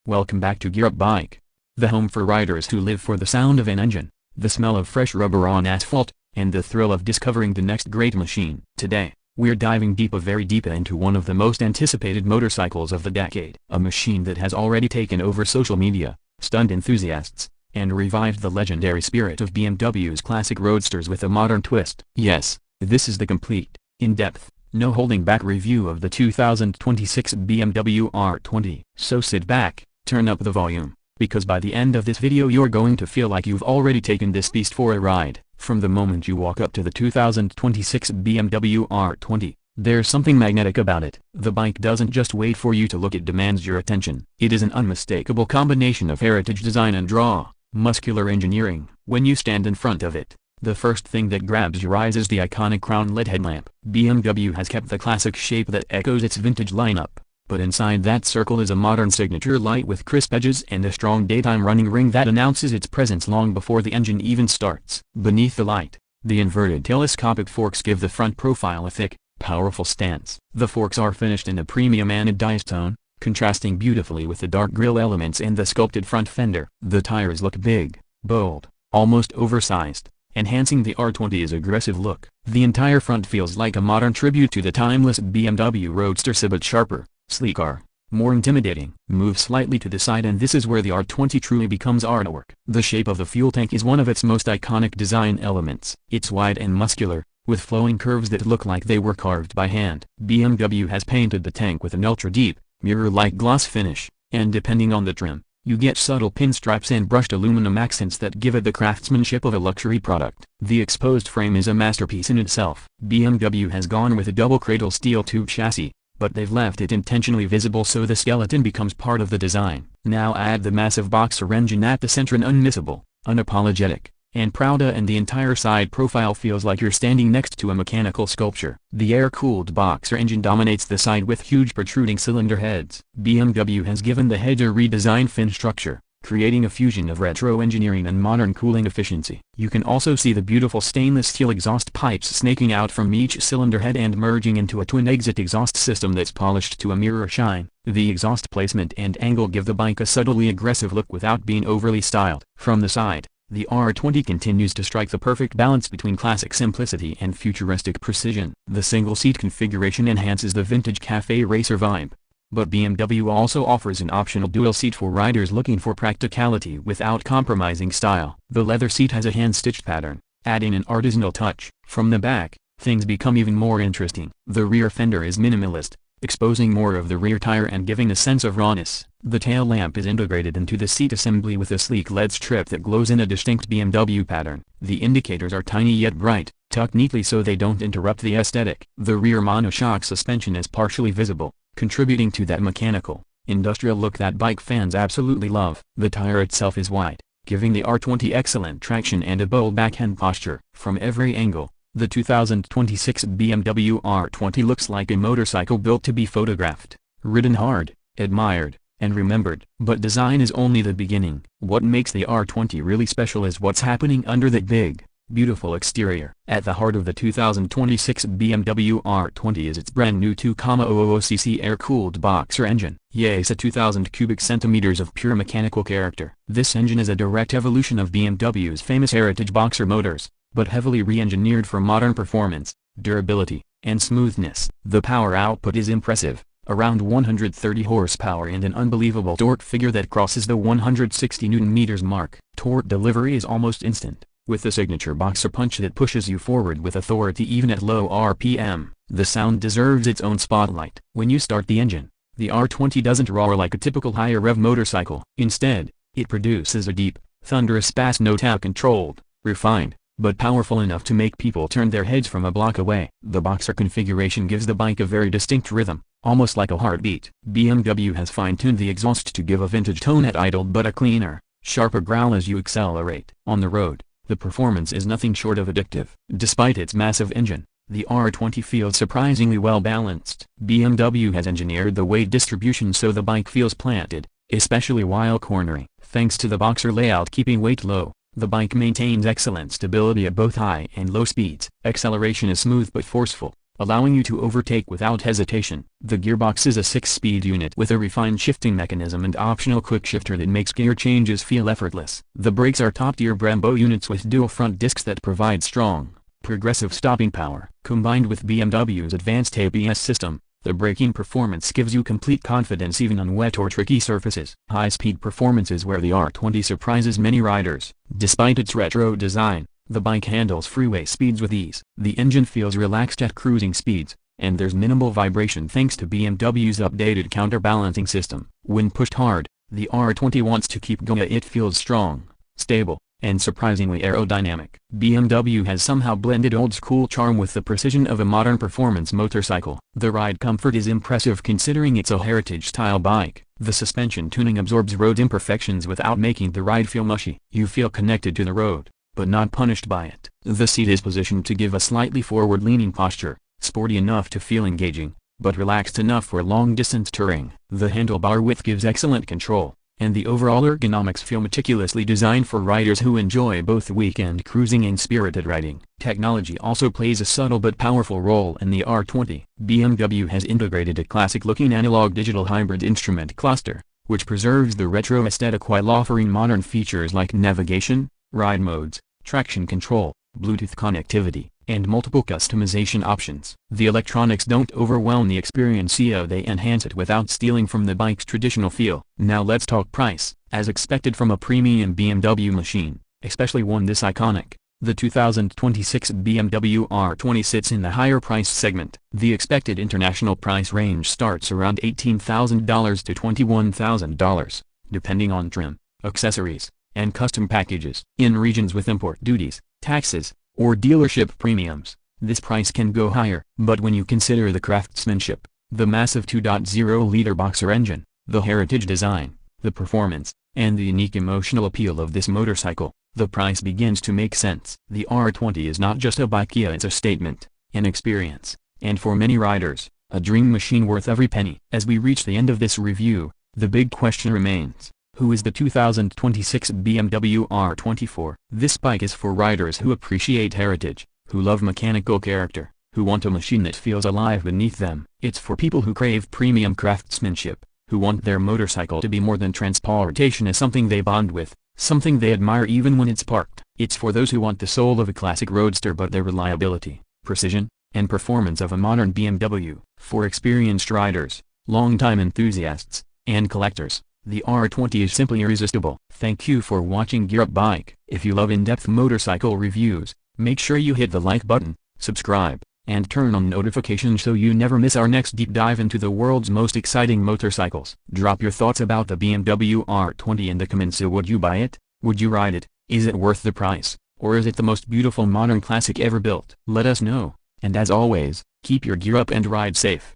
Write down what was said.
Welcome back to Gear Up Bike, the home for riders who live for the sound of an engine, the smell of fresh rubber on asphalt, and the thrill of discovering the next great machine. Today, we're diving very deep into one of the most anticipated motorcycles of the decade. A machine that has already taken over social media, stunned enthusiasts, and revived the legendary spirit of BMW's classic roadsters with a modern twist. Yes, this is the complete, in-depth, no-holding-back review of the 2026 BMW R20. So sit back, turn up the volume, because by the end of this video you're going to feel like you've already taken this beast for a ride. From the moment you walk up to the 2026 BMW R20, there's something magnetic about it. The bike doesn't just wait for you to look, it demands your attention. It is an unmistakable combination of heritage design and raw, muscular engineering. When you stand in front of it, the first thing that grabs your eyes is the iconic crown LED headlamp. BMW has kept the classic shape that echoes its vintage lineup, but inside that circle is a modern signature light with crisp edges and a strong daytime running ring that announces its presence long before the engine even starts. Beneath the light, the inverted telescopic forks give the front profile a thick, powerful stance. The forks are finished in a premium anodized tone, contrasting beautifully with the dark grille elements and the sculpted front fender. The tires look big, bold, almost oversized, enhancing the R20's aggressive look. The entire front feels like a modern tribute to the timeless BMW Roadster, but sharper, sleeker, more intimidating. Move slightly to the side and this is where the R20 truly becomes artwork. The shape of the fuel tank is one of its most iconic design elements. It's wide and muscular, with flowing curves that look like they were carved by hand. BMW has painted the tank with an ultra-deep, mirror-like gloss finish, and depending on the trim, you get subtle pinstripes and brushed aluminum accents that give it the craftsmanship of a luxury product. The exposed frame is a masterpiece in itself. BMW has gone with a double cradle steel tube chassis, but they've left it intentionally visible so the skeleton becomes part of the design. Now add the massive boxer engine at the center, unmissable, unapologetic, and proud, and the entire side profile feels like you're standing next to a mechanical sculpture. The air-cooled boxer engine dominates the side with huge protruding cylinder heads. BMW has given the head a redesigned fin structure, creating a fusion of retro engineering and modern cooling efficiency. You can also see the beautiful stainless steel exhaust pipes snaking out from each cylinder head and merging into a twin-exit exhaust system that's polished to a mirror shine. The exhaust placement and angle give the bike a subtly aggressive look without being overly styled. From the side, the R20 continues to strike the perfect balance between classic simplicity and futuristic precision. The single-seat configuration enhances the vintage cafe racer vibe, but BMW also offers an optional dual seat for riders looking for practicality without compromising style. The leather seat has a hand-stitched pattern, adding an artisanal touch. From the back, things become even more interesting. The rear fender is minimalist, exposing more of the rear tire and giving a sense of rawness. The tail lamp is integrated into the seat assembly with a sleek LED strip that glows in a distinct BMW pattern. The indicators are tiny yet bright, tucked neatly so they don't interrupt the aesthetic. The rear monoshock suspension is partially visible, contributing to that mechanical, industrial look that bike fans absolutely love. The tire itself is wide, giving the R20 excellent traction and a bold backhand posture. From every angle, the 2026 BMW R20 looks like a motorcycle built to be photographed, ridden hard, admired, and remembered. But design is only the beginning. What makes the R20 really special is what's happening under that big, beautiful exterior. At the heart of the 2026 BMW R20 is its brand new 2.000cc air-cooled boxer engine. Yes, a 2,000 cubic centimeters of pure mechanical character. This engine is a direct evolution of BMW's famous heritage boxer motors, but heavily re-engineered for modern performance, durability, and smoothness. The power output is impressive, around 130 horsepower and an unbelievable torque figure that crosses the 160 Nm mark. Torque delivery is almost instant, with the signature boxer punch that pushes you forward with authority even at low RPM. The sound deserves its own spotlight. When you start the engine, the R20 doesn't roar like a typical higher rev motorcycle. Instead, it produces a deep, thunderous bass note, controlled, refined, but powerful enough to make people turn their heads from a block away. The boxer configuration gives the bike a very distinct rhythm, almost like a heartbeat. BMW has fine-tuned the exhaust to give a vintage tone at idle but a cleaner, sharper growl as you accelerate. On the road, the performance is nothing short of addictive. Despite its massive engine, the R20 feels surprisingly well balanced. BMW has engineered the weight distribution so the bike feels planted, especially while cornering. Thanks to the boxer layout keeping weight low, the bike maintains excellent stability at both high and low speeds. Acceleration is smooth but forceful, allowing you to overtake without hesitation. The gearbox is a 6-speed unit with a refined shifting mechanism and optional quick shifter that makes gear changes feel effortless. The brakes are top-tier Brembo units with dual front discs that provide strong, progressive stopping power. Combined with BMW's advanced ABS system, the braking performance gives you complete confidence even on wet or tricky surfaces. High-speed performance is where the R20 surprises many riders. Despite its retro design, the bike handles freeway speeds with ease. The engine feels relaxed at cruising speeds, and there's minimal vibration thanks to BMW's updated counterbalancing system. When pushed hard, the R20 wants to keep going. It feels strong, stable, and surprisingly aerodynamic. BMW has somehow blended old-school charm with the precision of a modern performance motorcycle. The ride comfort is impressive considering it's a heritage-style bike. The suspension tuning absorbs road imperfections without making the ride feel mushy. You feel connected to the road, but not punished by it. The seat is positioned to give a slightly forward-leaning posture, sporty enough to feel engaging, but relaxed enough for long-distance touring. The handlebar width gives excellent control, and the overall ergonomics feel meticulously designed for riders who enjoy both weekend cruising and spirited riding. Technology also plays a subtle but powerful role in the R20. BMW has integrated a classic-looking analog-digital hybrid instrument cluster, which preserves the retro aesthetic while offering modern features like navigation, ride modes, traction control, Bluetooth connectivity, and multiple customization options. The electronics don't overwhelm the experience, they enhance it without stealing from the bike's traditional feel. Now let's talk price. As expected from a premium BMW machine, especially one this iconic, the 2026 BMW R20 sits in the higher price segment. The expected international price range starts around $18,000 to $21,000, depending on trim, accessories, and custom packages. In regions with import duties, taxes, or dealership premiums, this price can go higher. But when you consider the craftsmanship, the massive 2.0-liter boxer engine, the heritage design, the performance, and the unique emotional appeal of this motorcycle, the price begins to make sense. The R20 is not just a bike, it's a statement, an experience, and for many riders, a dream machine worth every penny. As we reach the end of this review, the big question remains: who is the 2026 BMW R20 for? This bike is for riders who appreciate heritage, who love mechanical character, who want a machine that feels alive beneath them. It's for people who crave premium craftsmanship, who want their motorcycle to be more than transportation, as something they bond with, something they admire even when it's parked. It's for those who want the soul of a classic roadster but the reliability, precision, and performance of a modern BMW. For experienced riders, longtime enthusiasts, and collectors, the R20 is simply irresistible. Thank you for watching Gear Up Bike. If you love in-depth motorcycle reviews, make sure you hit the like button, subscribe, and turn on notifications so you never miss our next deep dive into the world's most exciting motorcycles. Drop your thoughts about the BMW R20 in the comments. So would you buy it? Would you ride it? Is it worth the price? Or is it the most beautiful modern classic ever built? Let us know, and as always, keep your gear up and ride safe.